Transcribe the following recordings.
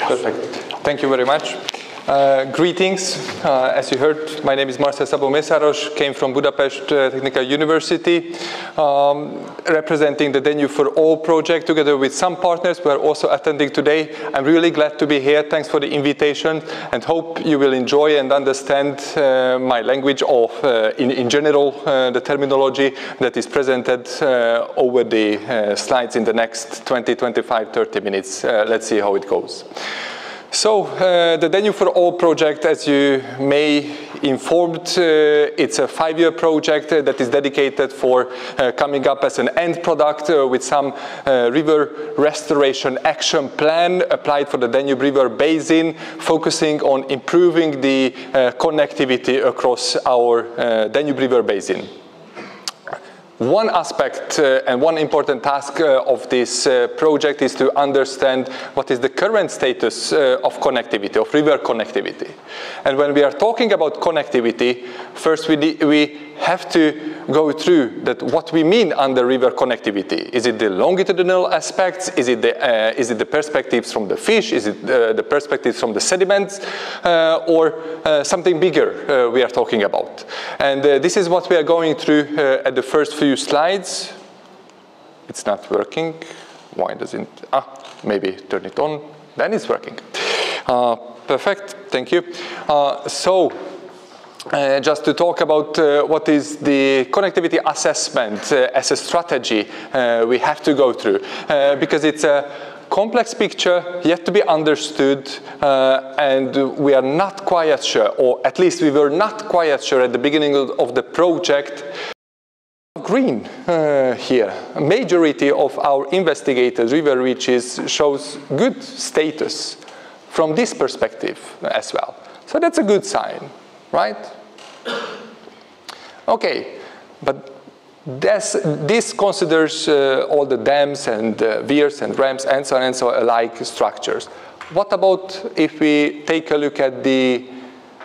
Perfect. Thank you very much. Greetings. As you heard, my name is Marcell Szabó Mészáros, came from Budapest Technical University, representing the Danube for All project together with some partners who are also attending today. I'm really glad to be here. Thanks for the invitation and hope you will enjoy and understand my language of, in general, the terminology that is presented over the slides in the next 20, 25, 30 minutes. Let's see how it goes. So, the Danube for All project, as you may informed, it's a 5-year project that is dedicated for coming up as an end product with some river restoration action plan applied for the Danube River Basin, focusing on improving the connectivity across our Danube River Basin. One aspect and one important task of this project is to understand what is the current status of connectivity, of river connectivity. And when we are talking about connectivity, first we have to go through that what we mean under river connectivity. Is it the longitudinal aspects? Is it the perspectives from the fish? Is it the perspectives from the sediments? Or something bigger we are talking about? And this is what we are going through at the first few slides. It's not working. Why doesn't? Maybe turn it on. Then it's working. Perfect. Thank you. Just to talk about what is the connectivity assessment as a strategy we have to go through, because it's a complex picture yet to be understood, and we are not quite sure, or at least we were not quite sure at the beginning of the project. Green here. A majority of our investigated river reaches shows good status from this perspective as well. So that's a good sign, right? Okay, but this considers all the dams and weirs and ramps and so on and so alike structures. What about if we take a look at the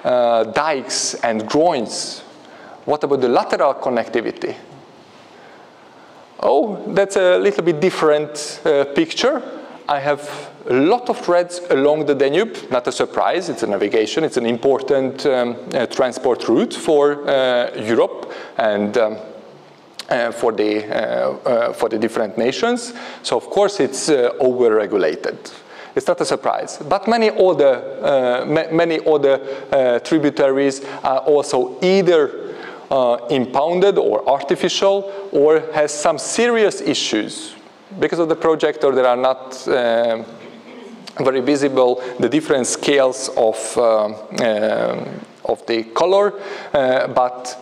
dikes and groins? What about the lateral connectivity? Oh, that's a little bit different picture. I have a lot of threads along the Danube, not a surprise, it's a navigation, it's an important transport route for Europe and for the different nations. So of course it's over-regulated. It's not a surprise, but many other tributaries are also either impounded or artificial, or has some serious issues because of the project, or there are not very visible the different scales of the color, but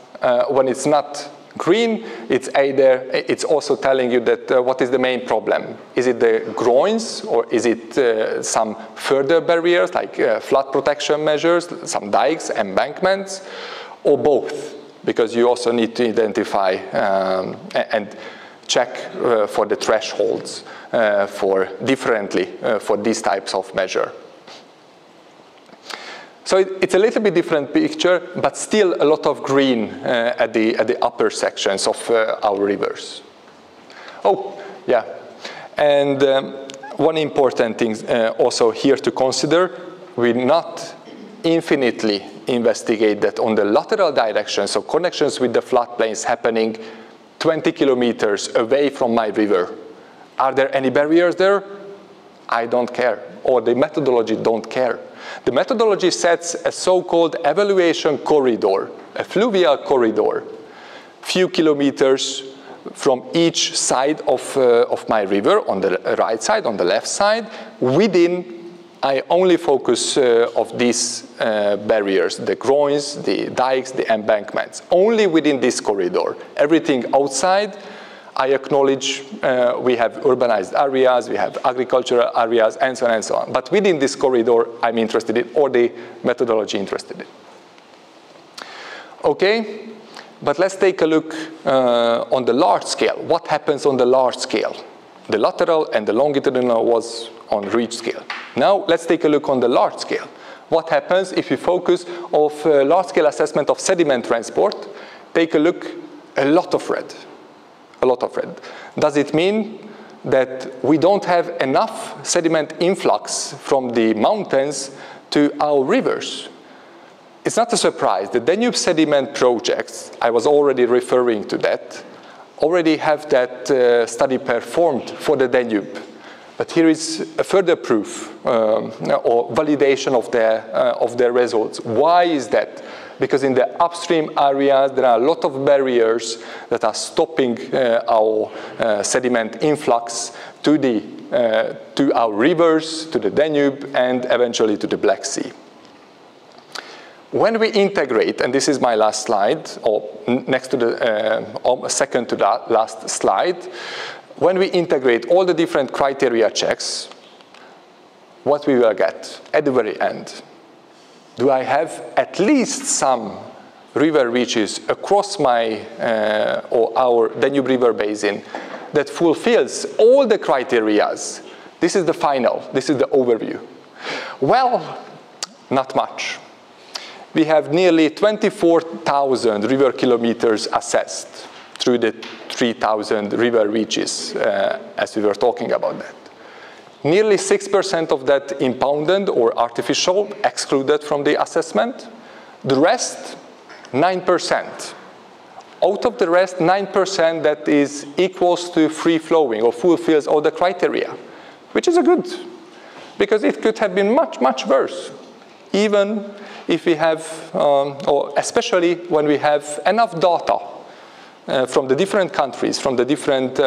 when it's not green, it's also telling you that what is the main problem? Is it the groins, or is it some further barriers like flood protection measures, some dikes, embankments, or both? Because you also need to identify and check for the thresholds differently for these types of measure. So it's a little bit different picture, but still a lot of green at the upper sections of our rivers. Oh, yeah. And one important thing also here to consider, we not infinitely investigate that on the lateral direction, so connections with the floodplains happening 20 kilometers away from my river. Are there any barriers there? I don't care, or the methodology don't care. The methodology sets a so-called evaluation corridor, a fluvial corridor, few kilometers from each side of my river, on the right side, on the left side. Within, I only focus of these barriers, the groins, the dikes, the embankments, only within this corridor. Everything outside, I acknowledge we have urbanized areas, we have agricultural areas, and so on and so on. But within this corridor, I'm interested in, or the methodology interested in. Okay, but let's take a look on the large scale. What happens on the large scale? The lateral and the longitudinal was on reach scale. Now let's take a look on the large scale. What happens if you focus of large scale assessment of sediment transport? Take a look, a lot of red. A lot of red. Does it mean that we don't have enough sediment influx from the mountains to our rivers. It's not a surprise. The Danube sediment projects, I was already referring to that, already have that study performed for the Danube. But here is a further proof or validation of their results. Why is that? Because in the upstream areas, there are a lot of barriers that are stopping our sediment influx to our rivers, to the Danube, and eventually to the Black Sea. When we integrate, and this is my last slide, or next to the second to the last slide, when we integrate all the different criteria checks, what we will get at the very end? Do I have at least some river reaches across my or our Danube River basin that fulfills all the criteria? This is the final, this is the overview. Well, not much. We have nearly 24,000 river kilometers assessed through the 3,000 river reaches, as we were talking about that. Nearly 6% of that impounded or artificial, excluded from the assessment. The rest, 9%. Out of the rest, 9% that is equals to free-flowing or fulfills all the criteria, which is a good, because it could have been much, much worse, even if we have, or especially when we have enough data from the different countries, from the different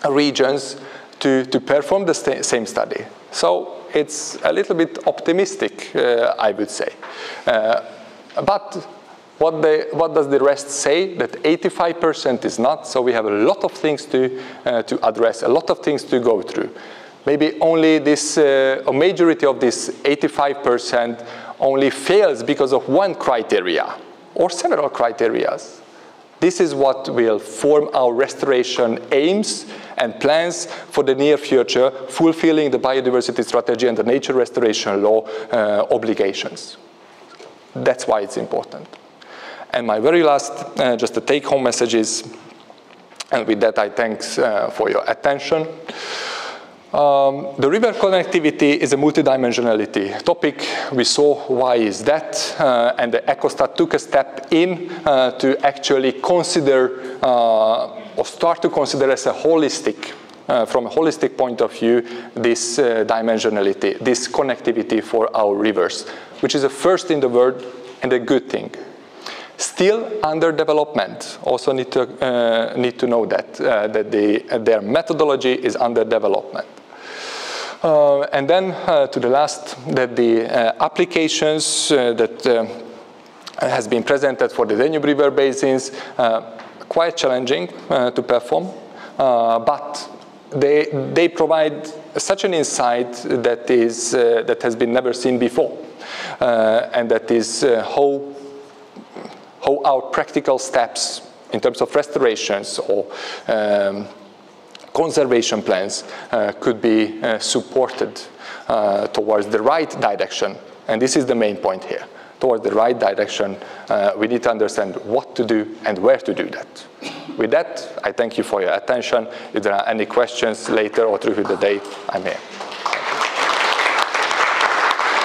regions to perform the same study. So it's a little bit optimistic, I would say. But what does the rest say? That 85% is not, so we have a lot of things to address, a lot of things to go through. Maybe only this, a majority of this 85% only fails because of one criteria or several criteria. This is what will form our restoration aims and plans for the near future, fulfilling the biodiversity strategy and the nature restoration law obligations. That's why it's important. And my very last, just the take-home messages, and with that I thanks for your attention. The river connectivity is a multidimensionality topic. We saw why is that, and the ECOSTAT took a step in to actually consider or start to consider as a holistic, from a holistic point of view, this dimensionality, this connectivity for our rivers, which is a first in the world and a good thing. Still under development. Also need to know that their methodology is under development. And then to the last, that the applications that has been presented for the Danube River basins quite challenging to perform, but they provide such an insight that has been never seen before, and that is how our practical steps in terms of restorations or conservation plans could be supported towards the right direction. And this is the main point here. Towards the right direction, we need to understand what to do and where to do that. With that, I thank you for your attention. If there are any questions later or through the day, I'm here.